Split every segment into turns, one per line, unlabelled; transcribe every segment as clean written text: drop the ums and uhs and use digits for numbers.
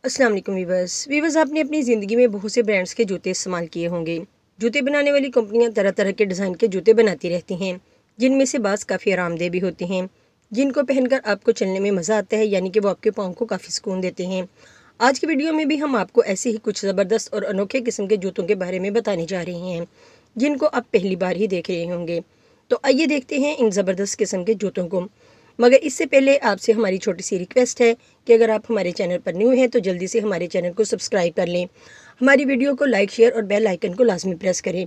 अस्सलाम वालेकुम वीवर्स आपने अपनी ज़िंदगी में बहुत से ब्रांड्स के जूते इस्तेमाल किए होंगे। जूते बनाने वाली कंपनियां तरह तरह के डिज़ाइन के जूते बनाती रहती हैं, जिनमें से बाज़ काफ़ी आरामदेह भी होते हैं, जिनको पहनकर आपको चलने में मज़ा आता है, यानी कि वो आपके पाँव को काफ़ी सुकून देते हैं। आज की वीडियो में भी हम आपको ऐसे ही कुछ ज़बरदस्त और अनोखे किस्म के जूतों के बारे में बताने जा रहे हैं, जिनको आप पहली बार ही देख रहे होंगे। तो आइए देखते हैं इन ज़बरदस्त किस्म के जूतों को। मगर इससे पहले आपसे हमारी छोटी सी रिक्वेस्ट है कि अगर आप हमारे चैनल पर न्यू हैं तो जल्दी से हमारे चैनल को सब्सक्राइब कर लें, हमारी वीडियो को लाइक, शेयर और बेल आइकन को लाजमी प्रेस करें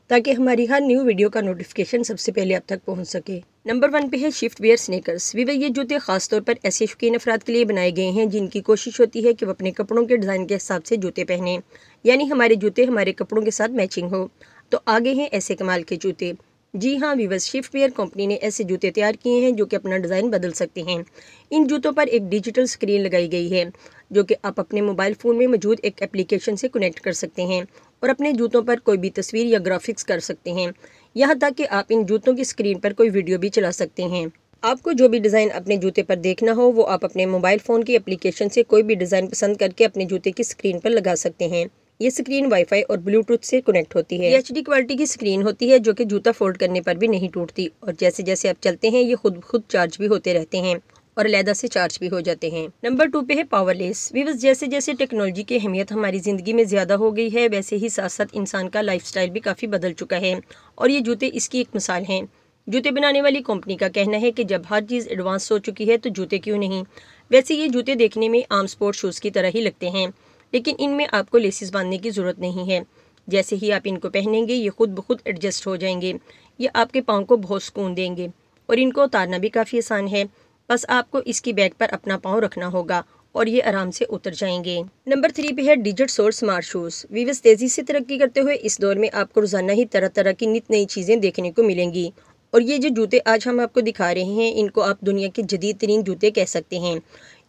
ताकि हमारी हर न्यू वीडियो का नोटिफिकेशन सबसे पहले आप तक पहुंच सके। नंबर 1 पे है शिफ्ट वेयर स्नीकर्स। वीवर ये जूते खासतौर पर ऐसे शौकीन अफराद के लिए बनाए गए हैं जिनकी कोशिश होती है कि वो अपने कपड़ों के डिज़ाइन के हिसाब से जूते पहने, यानी हमारे जूते हमारे कपड़ों के साथ मैचिंग हो। तो आगे हैं ऐसे कमाल के जूते। जी हाँ वीवर्स, शिफ्ट वेयर कंपनी ने ऐसे जूते तैयार किए हैं जो कि अपना डिज़ाइन बदल सकते हैं। इन जूतों पर एक डिजिटल स्क्रीन लगाई गई है जो कि आप अपने मोबाइल फ़ोन में मौजूद एक एप्लीकेशन से कनेक्ट कर सकते हैं और अपने जूतों पर कोई भी तस्वीर या ग्राफिक्स कर सकते हैं। यहाँ तक कि आप इन जूतों की स्क्रीन पर कोई वीडियो भी चला सकते हैं। आपको जो भी डिज़ाइन अपने जूते पर देखना हो वो आप अपने मोबाइल फ़ोन की एप्लीकेशन से कोई भी डिज़ाइन पसंद करके अपने जूते की स्क्रीन पर लगा सकते हैं। ये स्क्रीन वाईफाई और ब्लूटूथ से कनेक्ट होती है। ये एचडी क्वालिटी की स्क्रीन होती है जो कि जूता फोल्ड करने पर भी नहीं टूटती और जैसे जैसे आप चलते हैं ये खुद चार्ज भी होते रहते हैं और अलहदा से चार्ज भी हो जाते हैं। नंबर 2 पे है पावरलेस। वीवर्स, जैसे जैसे टेक्नोलॉजी की अहमियत हमारी ज़िंदगी में ज़्यादा हो गई है वैसे ही साथ साथ इंसान का लाइफस्टाइल भी काफ़ी बदल चुका है और ये जूते इसकी एक मिसाल हैं। जूते बनाने वाली कंपनी का कहना है कि जब हर चीज़ एडवांस हो चुकी है तो जूते क्यों नहीं। वैसे ये जूते देखने में आम स्पोर्ट शूज़ की तरह ही लगते हैं, लेकिन इनमें आपको लेसिस बांधने की ज़रूरत नहीं है। जैसे ही आप इनको पहनेंगे ये खुद ब खुद एडजस्ट हो जाएंगे। ये आपके पाँव को बहुत सुकून देंगे और इनको उतारना भी काफ़ी आसान है। बस आपको इसकी बैग पर अपना पाँव रखना होगा और ये आराम से उतर जाएंगे। नंबर 3 पे है digit sole smart shoes. Viewers, तेज़ी से तरक्की करते हुए इस दौर में आपको रोज़ाना ही तरह तरह की नित नई चीज़ें देखने को मिलेंगी और ये जो जूते आज हम आपको दिखा रहे हैं इनको आप दुनिया के जदीद तरीन जूते कह सकते हैं।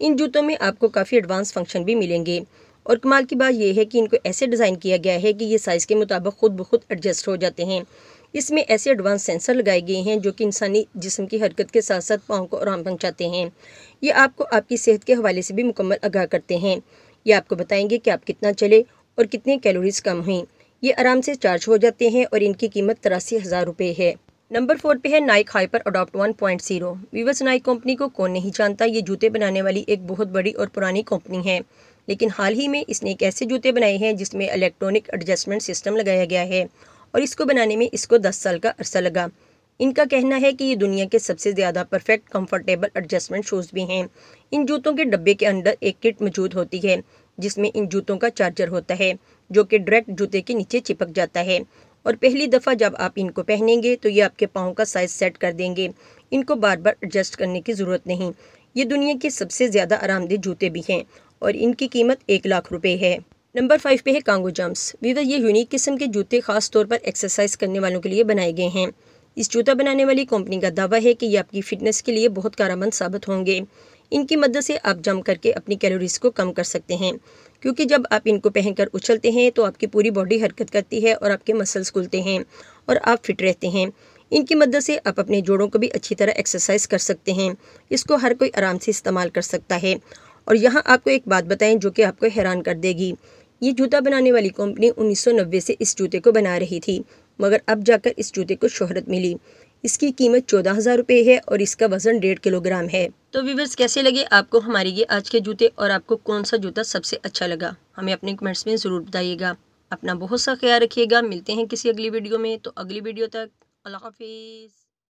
इन जूतों में आपको काफ़ी एडवांस फंक्शन भी मिलेंगे और कमाल की बात यह है कि इनको ऐसे डिज़ाइन किया गया है कि ये साइज़ के मुताबिक खुद ब खुद एडजस्ट हो जाते हैं। इसमें ऐसे एडवांस सेंसर लगाए गए हैं जो कि इंसानी जिस्म की हरकत के साथ साथ पाँव को आराम पहुंचाते हैं। ये आपको आपकी सेहत के हवाले से भी मुकम्मल आगाह करते हैं। ये आपको बताएंगे कि आप कितना चले और कितनी कैलोरीज कम हुई। ये आराम से चार्ज हो जाते हैं और इनकी कीमत 83,000 रुपये है। नंबर 4 पे है Nike hyper adapt 1.0। Viewers, Nike company को कौन नहीं जानता। ये जूते बनाने वाली एक बहुत बड़ी और पुरानी कंपनी है, लेकिन हाल ही में इसने एक ऐसे जूते बनाए हैं जिसमें इलेक्ट्रॉनिक एडजस्टमेंट सिस्टम लगाया गया है और इसको बनाने में इसको 10 साल का अरसा लगा। इनका कहना है कि ये दुनिया के सबसे ज़्यादा परफेक्ट कंफर्टेबल एडजस्टमेंट शूज़ भी हैं। इन जूतों के डब्बे के अंदर एक किट मौजूद होती है जिसमें इन जूतों का चार्जर होता है जो कि डायरेक्ट जूते के नीचे चिपक जाता है और पहली दफ़ा जब आप इनको पहनेंगे तो ये आपके पाँव का साइज़ सेट कर देंगे। इनको बार बार एडजस्ट करने की ज़रूरत नहीं। ये दुनिया के सबसे ज़्यादा आरामदेह जूते भी हैं और इनकी कीमत 1 लाख रुपए है। नंबर 5 पे है कांगो जंप्स। वीवर, ये यूनिक किस्म के जूते खास तौर पर एक्सरसाइज करने वालों के लिए बनाए गए हैं। इस जूता बनाने वाली कंपनी का दावा है कि ये आपकी फिटनेस के लिए बहुत कारआमद साबित होंगे। इनकी मदद से आप जंप करके अपनी कैलोरीज को कम कर सकते हैं, क्योंकि जब आप इनको पहनकर उछलते हैं तो आपकी पूरी बॉडी हरकत करती है और आपके मसल्स खुलते हैं और आप फिट रहते हैं। इनकी मदद से आप अपने जोड़ों को भी अच्छी तरह एक्सरसाइज कर सकते हैं। इसको हर कोई आराम से इस्तेमाल कर सकता है। और यहाँ आपको एक बात बताएं जो कि आपको हैरान कर देगी। ये जूता बनाने वाली कंपनी 1990 से इस जूते को बना रही थी, मगर अब जाकर इस जूते को शोहरत मिली। इसकी कीमत 14,000 रुपये है और इसका वजन 1.5 किलोग्राम है। तो व्यूअर्स, कैसे लगे आपको हमारे ये आज के जूते और आपको कौन सा जूता सबसे अच्छा लगा, हमें अपने कमेंट्स में ज़रूर बताइएगा। अपना बहुत सा ख्याल रखिएगा। मिलते हैं किसी अगली वीडियो में। तो अगली वीडियो तक अल्लाह हाफिज़।